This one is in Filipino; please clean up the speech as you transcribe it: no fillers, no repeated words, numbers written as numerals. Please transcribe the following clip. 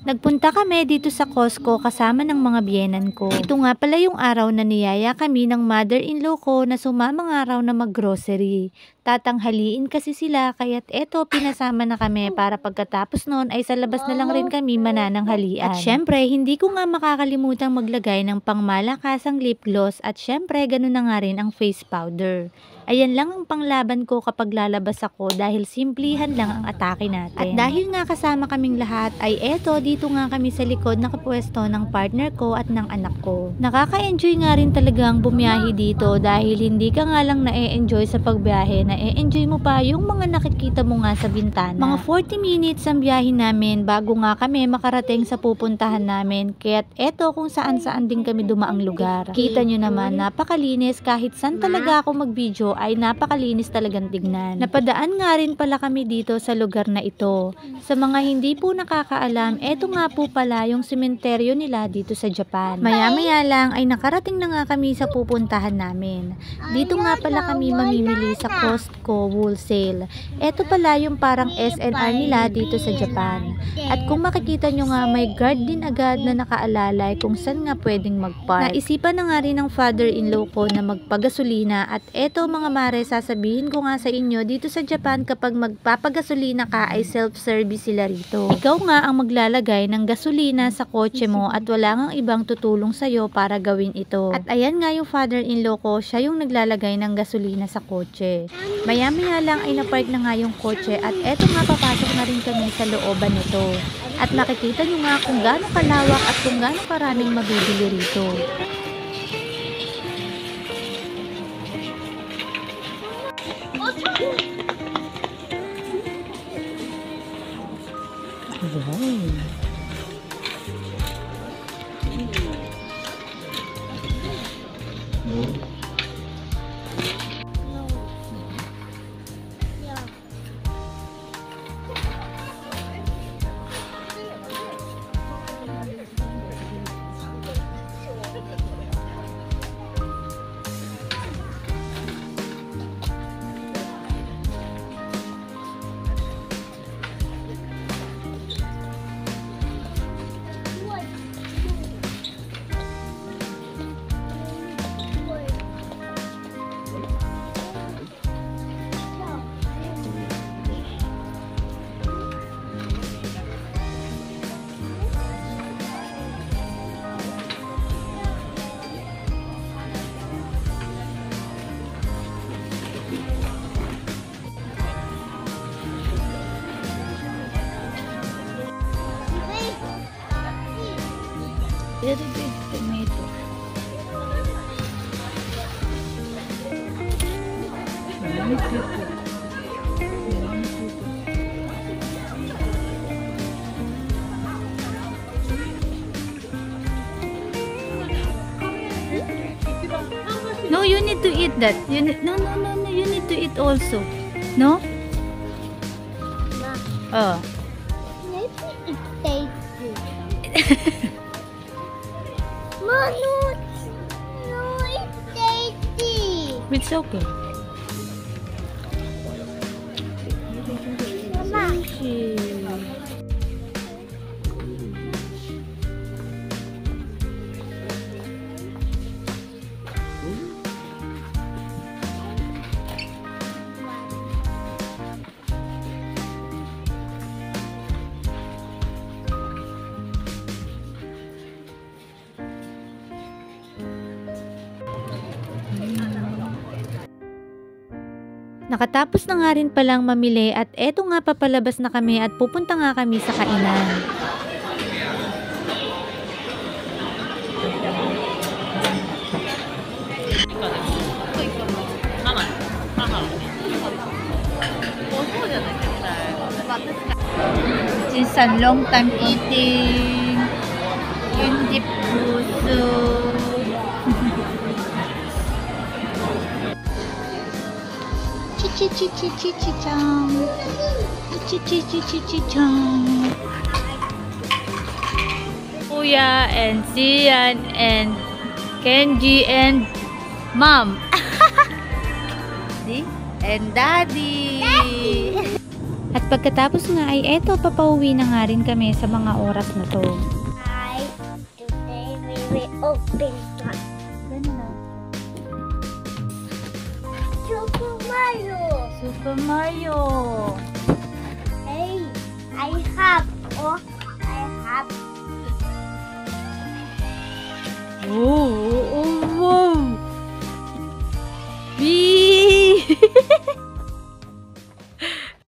Nagpunta kami dito sa Costco kasama ng mga biyenan ko. Ito nga pala yung araw na niyaya kami ng mother-in-law ko na sumamang araw na mag-grocery. Tatanghaliin kasi sila kaya't eto pinasama na kami para pagkatapos noon ay sa labas na lang rin kami manananghalian. At syempre, hindi ko nga makakalimutang maglagay ng pangmalakasang lip gloss at syempre ganun na nga rin ang face powder. Ayan lang ang panglaban ko kapag lalabas ako dahil simplihan lang ang atake natin. At dahil nga kasama kaming lahat ay eto dito nga kami sa likod nakapwesto ng partner ko at ng anak ko. Nakaka-enjoy nga rin talagang bumiyahe dito dahil hindi ka nga lang na-e-enjoy sa pagbiyahe, na-e-enjoy mo pa yung mga nakikita mo nga sa bintana. Mga 40 minutes ang biyahe namin bago nga kami makarating sa pupuntahan namin kaya't eto kung saan-saan din kami dumaang lugar. Kita nyo naman napakalinis kahit saan talaga ako mag-video ay napakalinis talagang tignan. Napadaan nga rin pala kami dito sa lugar na ito. Sa mga hindi po nakakaalam, eto nga po pala yung sementeryo nila dito sa Japan. Maya-maya lang ay nakarating na nga kami sa pupuntahan namin. Dito nga pala kami mamimili sa Costco wholesale. Eto pala yung parang SNR nila dito sa Japan. At kung makikita nyo nga may guard din agad na nakaalalay kung saan nga pwedeng mag-park. Naisipan na nga rin ng father-in-law ko na magpagasolina at eto mga mare, sasabihin ko nga sa inyo, dito sa Japan kapag magpapagasolina ka ay self-service sila rito. Ikaw nga ang maglalagay ng gasolina sa kotse mo at wala ngang ibang tutulong sa'yo para gawin ito. At ayan nga yung father-in-law ko, siya yung naglalagay ng gasolina sa kotse. Maya-maya lang ay napark na nga yung kotse at eto nga papasok na rin kami sa looban nito. At nakikita nyo nga kung gaano kalawak at kung gaano karaming mabibili rito. Very big tomato. No, you need to eat that. You need, no, you need to eat also. No? Oh. Maybe it's tasty. No, it's tasty. It's okay. Mama. Nakatapos na nga rin palang mamili at eto nga papalabas na kami at pupunta nga kami sa kainan. Since a long time eating, hindi puso. Chichichichichichang. Chichichichichichang. Kuya and Sian and Kenji and Mom. See? And Daddy. At pagkatapos nga ay eto, papauwi na nga rin kami sa mga oras na to. Hi, today we will open truck. Super Mario. Super Mario! Hey, I have. Oh,